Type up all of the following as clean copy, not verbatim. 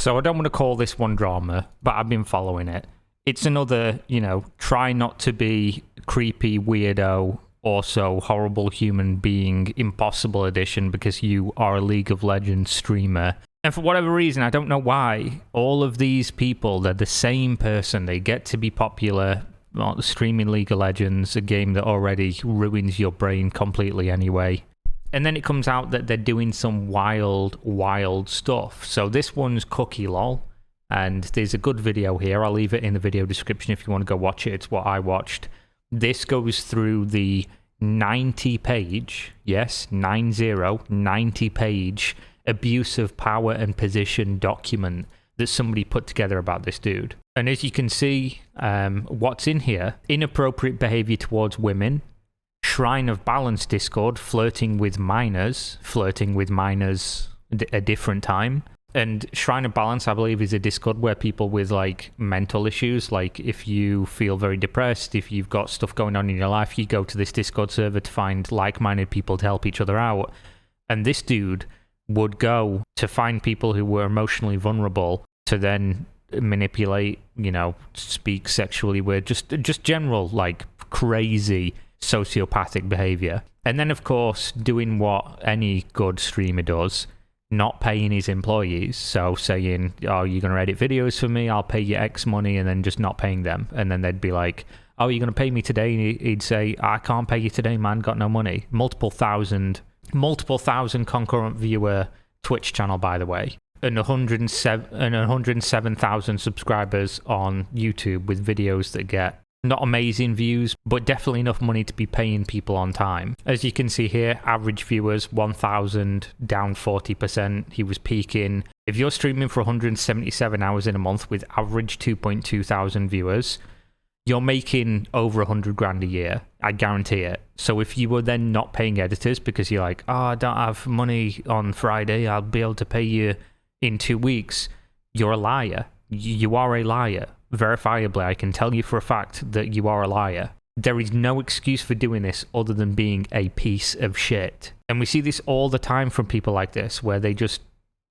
So I don't want to call this one drama, but I've been following it. It's another, try not to be creepy, weirdo, also horrible human being, impossible edition because you are a League of Legends streamer. And for whatever reason, I don't know why, all of these people, they're the same person. They get to be popular, streaming League of Legends, a game that already ruins your brain completely anyway. And then it comes out that they're doing some wild, wild stuff. So this one's Cookie Lol. And there's a good video here. I'll leave it in the video description if you want to go watch it. It's what I watched. This goes through the 90-page, yes, 90-page abuse of power and position document that somebody put together about this dude. And as you can see, what's in here, inappropriate behavior towards women, Shrine of Balance Discord, flirting with minors a different time. And Shrine of Balance, I believe, is a Discord where people with, mental issues, if you feel very depressed, if you've got stuff going on in your life, you go to this Discord server to find like-minded people to help each other out. And this dude would go to find people who were emotionally vulnerable to then manipulate, speak sexually with, just general, crazy sociopathic behavior. And then, of course, doing what any good streamer does, not paying his employees. So saying, oh, you're going to edit videos for me, I'll pay you X money, and then just not paying them. And then they'd be like, oh, you're going to pay me today? And he'd say, I can't pay you today, man, got no money. Multiple thousand concurrent viewer Twitch channel, by the way. And 107,000 subscribers on YouTube with videos that get not amazing views, but definitely enough money to be paying people on time. As you can see here, average viewers, 1,000, down 40%. He was peaking. If you're streaming for 177 hours in a month with average 2.2 thousand viewers, you're making over 100 grand a year. I guarantee it. So if you were then not paying editors because you're like, oh, I don't have money on Friday, I'll be able to pay you in 2 weeks, you're a liar. You are a liar. Verifiably, I can tell you for a fact that you are a liar. There is no excuse for doing this other than being a piece of shit. And we see this all the time from people like this, where they just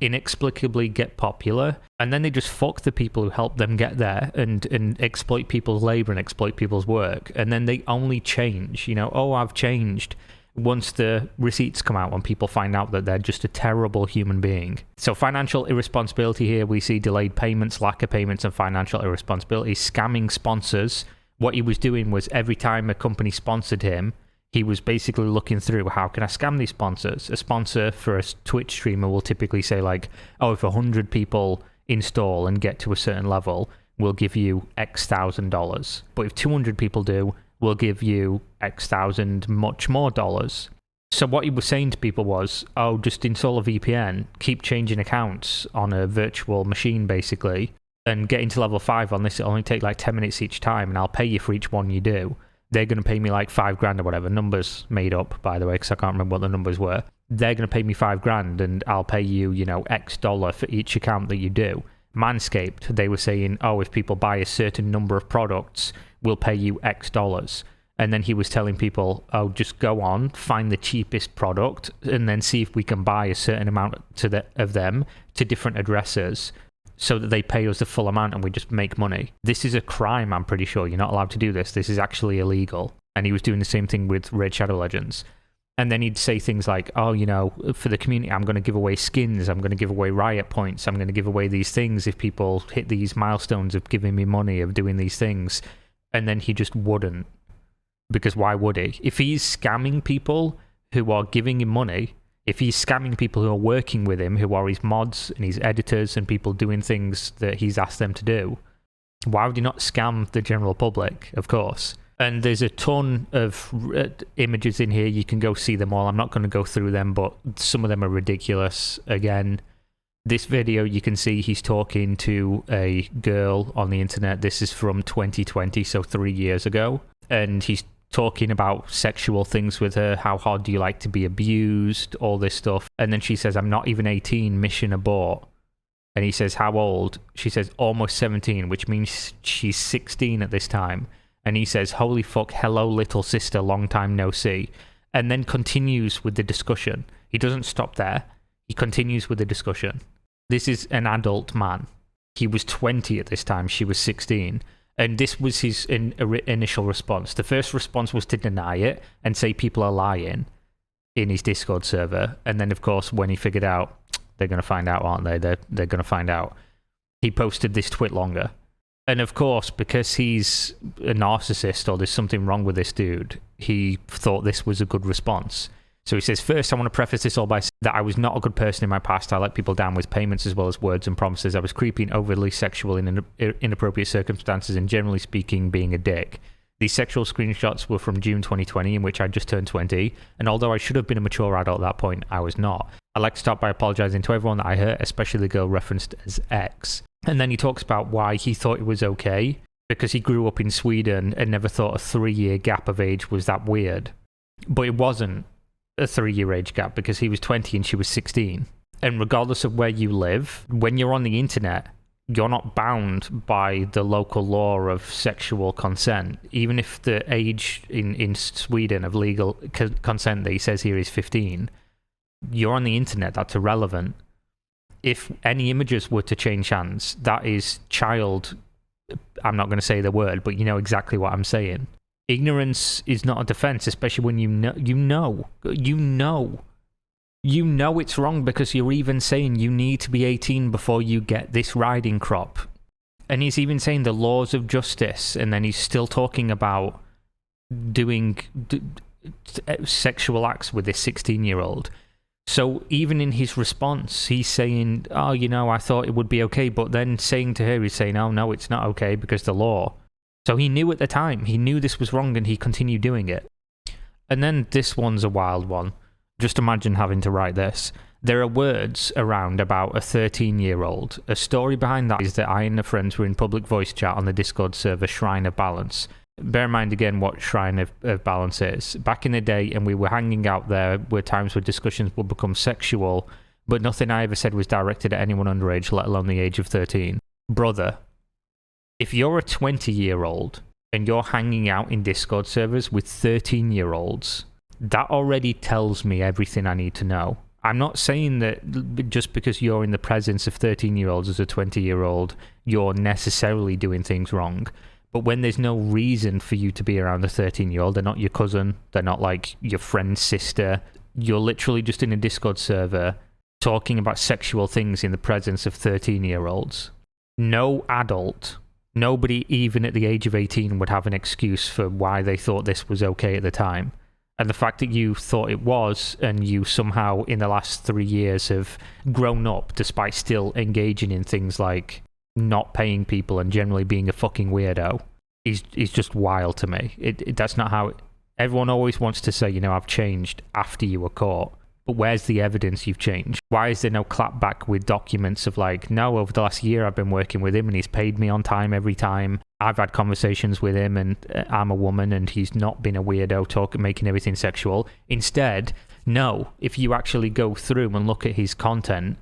inexplicably get popular, and then they just fuck the people who help them get there and exploit people's labor and exploit people's work. And then they only change, oh, I've changed, once the receipts come out, when people find out that they're just a terrible human being. So financial irresponsibility here, we see delayed payments, lack of payments, and financial irresponsibility. Scamming sponsors. What he was doing was every time a company sponsored him, he was basically looking through, how can I scam these sponsors? A sponsor for a Twitch streamer will typically say oh, if 100 people install and get to a certain level, we'll give you X $1,000. But if 200 people do, we'll give you X thousand much more dollars. So what he was saying to people was, oh, just install a VPN, keep changing accounts on a virtual machine, basically, and get into level 5 on this. It'll only take 10 minutes each time, and I'll pay you for each one you do. They're going to pay me $5 grand or whatever. Numbers made up, by the way, because I can't remember what the numbers were. They're going to pay me $5 grand, and I'll pay you, X dollar for each account that you do. Manscaped, they were saying, oh, if people buy a certain number of products, we'll pay you X dollars. And then he was telling people, oh, just go on, find the cheapest product, and then see if we can buy a certain amount of them to different addresses so that they pay us the full amount and we just make money. This is a crime, I'm pretty sure. You're not allowed to do this. This is actually illegal. And he was doing the same thing with Raid Shadow Legends. And then he'd say things like, oh, for the community, I'm going to give away skins, I'm going to give away riot points, I'm going to give away these things if people hit these milestones of giving me money, of doing these things. And then he just wouldn't. Because why would he? If he's scamming people who are giving him money, if he's scamming people who are working with him, who are his mods and his editors and people doing things that he's asked them to do, why would he not scam the general public? Of course. And there's a ton of images in here. You can go see them all. I'm not going to go through them, but some of them are ridiculous. Again, this video, you can see he's talking to a girl on the internet. This is from 2020, so 3 years ago. And he's talking about sexual things with her. How hard do you like to be abused? All this stuff. And then she says, I'm not even 18, mission abort. And he says, how old? She says, almost 17, which means she's 16 at this time. And he says, holy fuck, hello, little sister, long time no see. And then continues with the discussion. He doesn't stop there. He continues with the discussion. This is an adult man. He was 20 at this time. She was 16. And this was his initial response. The first response was to deny it and say people are lying in his Discord server. And then, of course, when he figured out, they're going to find out, aren't they? They're going to find out. He posted this twit longer. And of course, because he's a narcissist or there's something wrong with this dude, he thought this was a good response. So he says, first, I want to preface this all by saying that I was not a good person in my past. I let people down with payments as well as words and promises. I was creepy and overly sexual in inappropriate circumstances and generally speaking, being a dick. These sexual screenshots were from June 2020, in which I just turned 20. And although I should have been a mature adult at that point, I was not. I'd like to start by apologizing to everyone that I hurt, especially the girl referenced as X. And then he talks about why he thought it was okay, because he grew up in Sweden and never thought a 3-year gap of age was that weird. But it wasn't a 3-year age gap because he was 20 and she was 16. And regardless of where you live, when you're on the internet, you're not bound by the local law of sexual consent. Even if the age in Sweden of legal consent that he says here is 15, you're on the internet, that's irrelevant. If any images were to change hands, that is child... I'm not going to say the word, but you know exactly what I'm saying. Ignorance is not a defense, especially when you know it's wrong because you're even saying you need to be 18 before you get this riding crop. And he's even saying the laws of justice, and then he's still talking about doing sexual acts with this 16-year-old. So even in his response, he's saying, oh, you know, I thought it would be okay, but then saying to her, he's saying, oh, no, it's not okay because the law. So he knew at the time, he knew this was wrong and he continued doing it. And then this one's a wild one. Just imagine having to write this. There are words around about a 13-year-old. A story behind that is that I and the friends were in public voice chat on the Discord server Shrine of Balance. Bear in mind again what Shrine of Balance is. Back in the day, and we were hanging out there, were times where discussions would become sexual, but nothing I ever said was directed at anyone underage, let alone the age of 13. Brother, if you're a 20-year-old and you're hanging out in Discord servers with 13-year-olds, that already tells me everything I need to know. I'm not saying that just because you're in the presence of 13-year-olds as a 20-year-old, you're necessarily doing things wrong. But when there's no reason for you to be around a 13-year-old, they're not your cousin, they're not like your friend's sister, you're literally just in a Discord server talking about sexual things in the presence of 13-year-olds. No adult, nobody even at the age of 18 would have an excuse for why they thought this was okay at the time. And the fact that you thought it was, and you somehow in the last 3 years have grown up despite still engaging in things like not paying people and generally being a fucking weirdo, is just wild to me. That's not how... Everyone always wants to say, you know, I've changed after you were caught. But where's the evidence you've changed? Why is there no clapback with documents of like, no, over the last year I've been working with him and he's paid me on time every time. I've had conversations with him and I'm a woman and he's not been a weirdo making everything sexual. Instead, no, if you actually go through and look at his content,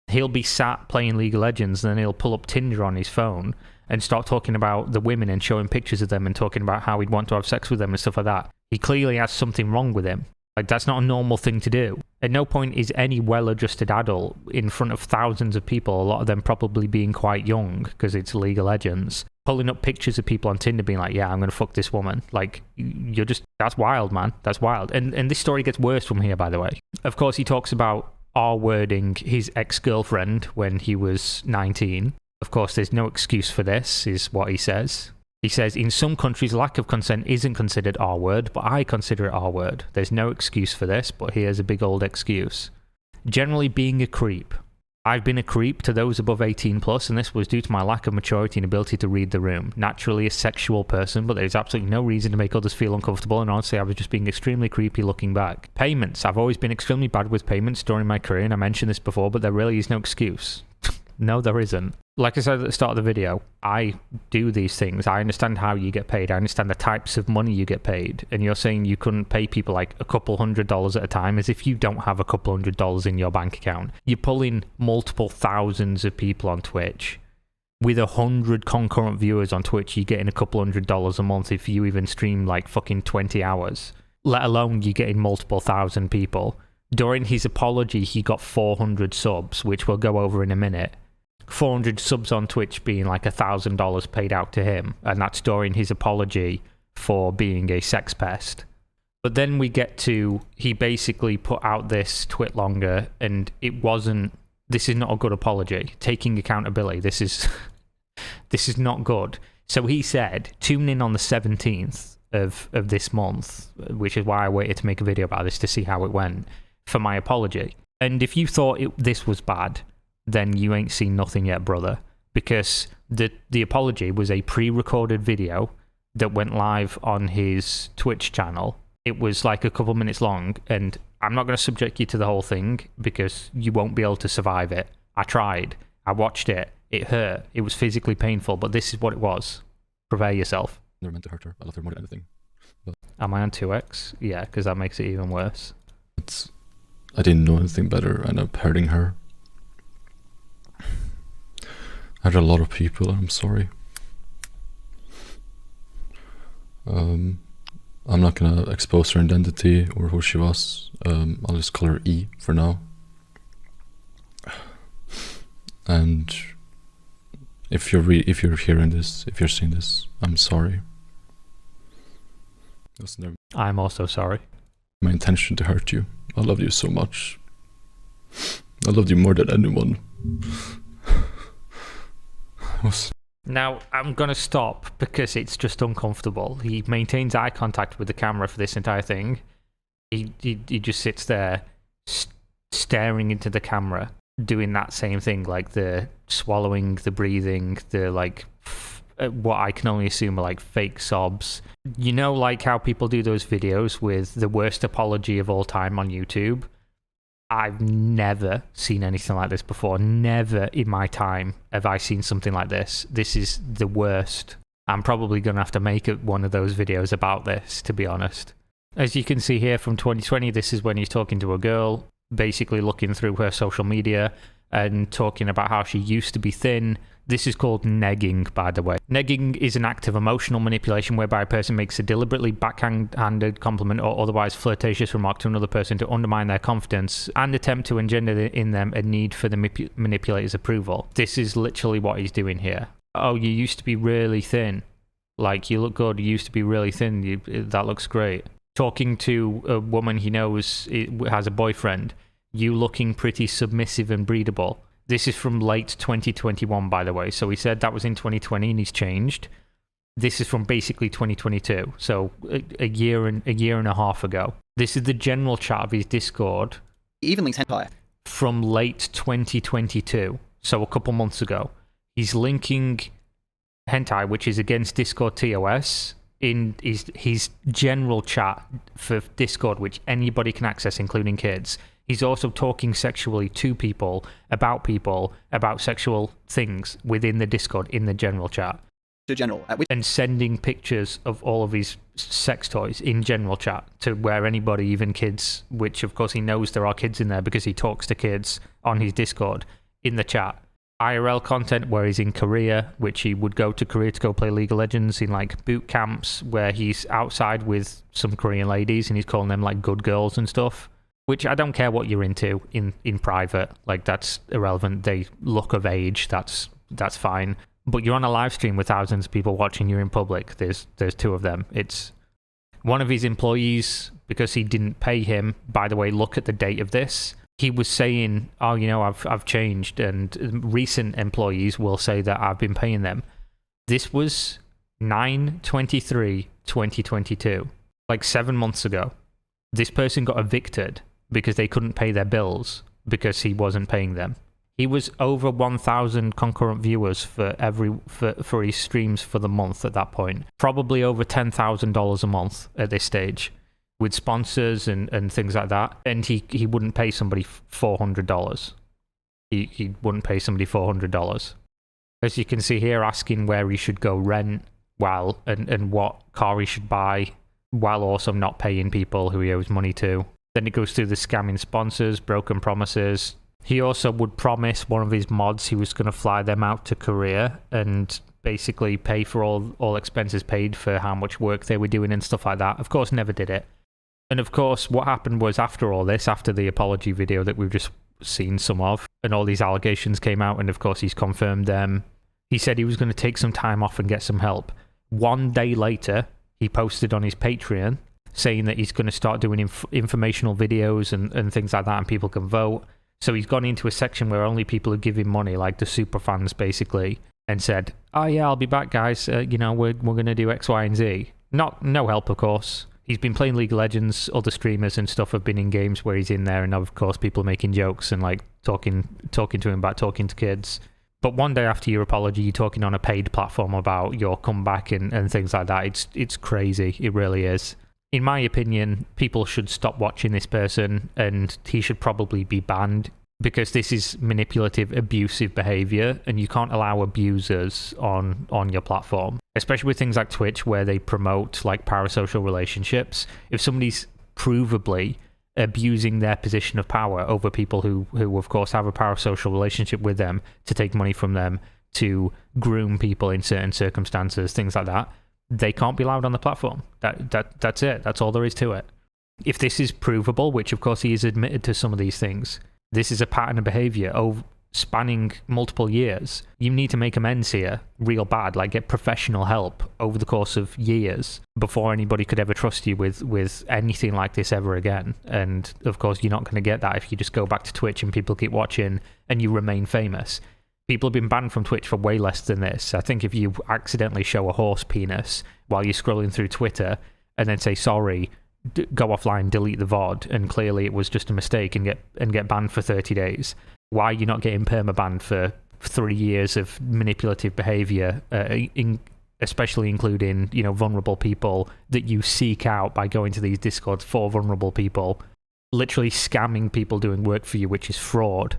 he'll be sat playing League of Legends and then he'll pull up Tinder on his phone and start talking about the women and showing pictures of them and talking about how he'd want to have sex with them and stuff like that. He clearly has something wrong with him. Like, that's not a normal thing to do. At no point is any well-adjusted adult in front of thousands of people, a lot of them probably being quite young because it's League of Legends, pulling up pictures of people on Tinder being like, yeah, I'm going to fuck this woman. Like, you're just... That's wild, man. That's wild. And this story gets worse from here, by the way. Of course, he talks about R-wording his ex-girlfriend when he was 19. Of course, there's no excuse for this, is what he says. He says, in some countries, lack of consent isn't considered R-word, but I consider it R-word. There's no excuse for this, but here's a big old excuse. Generally being a creep. I've been a creep to those above 18 plus, and this was due to my lack of maturity and ability to read the room. Naturally a sexual person, but there's absolutely no reason to make others feel uncomfortable, and honestly I was just being extremely creepy looking back. Payments. I've always been extremely bad with payments during my career, and I mentioned this before, but there really is no excuse. No, there isn't. Like I said at the start of the video, I do these things. I understand how you get paid. I understand the types of money you get paid. And you're saying you couldn't pay people like a couple $100s at a time, as if you don't have a couple $100s in your bank account. You're pulling multiple thousands of people on Twitch. With 100 concurrent viewers on Twitch, you're getting a couple $100s a month if you even stream like fucking 20 hours. Let alone you're getting multiple thousand people. During his apology, he got 400 subs, which we'll go over in a minute. 400 subs on Twitch being like $1,000 paid out to him, and that's during his apology for being a sex pest. But then we get to, he basically put out this twit longer, and this is not a good apology. Taking accountability, this is not good. So he said, tune in on the 17th of this month, which is why I waited to make a video about this to see how it went, for my apology. And if you thought this was bad, then you ain't seen nothing yet, brother. Because the apology was a pre-recorded video that went live on his Twitch channel. It was like a couple minutes long, and I'm not going to subject you to the whole thing because you won't be able to survive it. I tried. I watched it. It hurt. It was physically painful, but this is what it was. Prepare yourself. Never meant to hurt her. I love her more than anything. But am I on 2x? Yeah, because that makes it even worse. I didn't know anything better. I ended up hurting her. I hurt a lot of people. I'm sorry. I'm not gonna expose her identity or who she was. I'll just call her E for now. And if you're hearing this, if you're seeing this, I'm sorry. It was never I'm also sorry. my intention to hurt you. I love you so much. I loved you more than anyone. Now, I'm going to stop because it's just uncomfortable. He maintains eye contact with the camera for this entire thing. He just sits there staring into the camera, doing that same thing, like the swallowing, the breathing, the like what I can only assume are like fake sobs. You know, like how people do those videos with the worst apology of all time on YouTube? I've never seen anything like this before. Never in my time have I seen something like this. This is the worst. I'm probably going to have to make one of those videos about this, to be honest. As you can see here from 2020, this is when he's talking to a girl, basically looking through her social media and talking about how she used to be thin. This is called negging, by the way. Negging is an act of emotional manipulation whereby a person makes a deliberately backhanded compliment or otherwise flirtatious remark to another person to undermine their confidence and attempt to engender in them a need for the manipulator's approval. This is literally what he's doing here. Oh, you used to be really thin. Like, you look good. You used to be really thin. That looks great. Talking to a woman he knows has a boyfriend. You looking pretty submissive and breedable. This is from late 2021, by the way. So he said that was in 2020 and he's changed. This is from basically 2022. So a year and a half ago. This is the general chat of his Discord. Even links hentai. From late 2022. So a couple months ago. He's linking hentai, which is against Discord TOS, in his general chat for Discord, which anybody can access, including kids. He's also talking sexually to people, about sexual things within the Discord in the general chat. And sending pictures of all of his sex toys in general chat to where anybody, even kids, which of course he knows there are kids in there because he talks to kids on his Discord in the chat. IRL content where he's in Korea, which he would go to Korea to go play League of Legends in like boot camps where he's outside with some Korean ladies and he's calling them like good girls and stuff. Which I don't care what you're into in private, like that's irrelevant. They look of age, that's fine. But you're on a live stream with thousands of people watching you in public. There's two of them. It's one of his employees, because he didn't pay him. By the way, look at the date of this. He was saying, "Oh, you know, I've changed," and recent employees will say that I've been paying them. This was 9/23/2022, like 7 months ago. This person got evicted because they couldn't pay their bills because he wasn't paying them. He was over 1,000 concurrent viewers for his streams for the month at that point. Probably over $10,000 a month at this stage, with sponsors and things like that. And he wouldn't pay somebody $400. He wouldn't pay somebody $400. As you can see here, asking where he should go rent and what car he should buy, while also not paying people who he owes money to. Then it goes through the scamming sponsors, broken promises. He also would promise one of his mods he was going to fly them out to Korea and basically pay for all expenses paid for how much work they were doing and stuff like that. Of course, never did it. And of course, what happened was after all this, after the apology video that we've just seen some of, and all these allegations came out, and of course he's confirmed them, he said he was going to take some time off and get some help. 1 day later, he posted on his Patreon saying that he's going to start doing informational videos and things like that, and people can vote. So he's gone into a section where only people who give him money, like the super fans basically, and said, oh yeah, I'll be back guys, we're going to do X, Y, and Z. No help, of course. He's been playing League of Legends, other streamers and stuff have been in games where he's in there, and of course people are making jokes and like talking to him about talking to kids. But 1 day after your apology, you're talking on a paid platform about your comeback and things like that. It's crazy. It really is. In my opinion, people should stop watching this person, and he should probably be banned, because this is manipulative, abusive behavior, and you can't allow abusers on your platform, especially with things like Twitch where they promote like parasocial relationships. If somebody's provably abusing their position of power over people who of course have a parasocial relationship with them, to take money from them, to groom people in certain circumstances, things like that, they can't be allowed on the platform. That's it. That's all there is to it. If this is provable, which of course he has admitted to some of these things, this is a pattern of behavior spanning multiple years. You need to make amends here real bad, like get professional help over the course of years before anybody could ever trust you with anything like this ever again. And of course, you're not going to get that if you just go back to Twitch and people keep watching and you remain famous. People have been banned from Twitch for way less than this. I think if you accidentally show a horse penis while you're scrolling through Twitter and then say sorry, go offline, delete the VOD, and clearly it was just a mistake, and get banned for 30 days. Why are you not getting permabanned for 3 years of manipulative behavior, especially including vulnerable people that you seek out by going to these Discords for vulnerable people, literally scamming people doing work for you, which is fraud.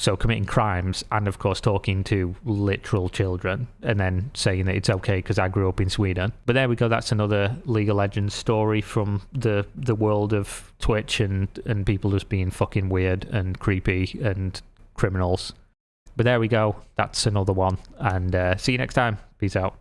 So committing crimes, and of course talking to literal children, and then saying that it's okay because I grew up in Sweden. But there we go, that's another League of Legends story from the world of Twitch and people just being fucking weird and creepy and criminals. But there we go, that's another one, and see you next time. Peace out.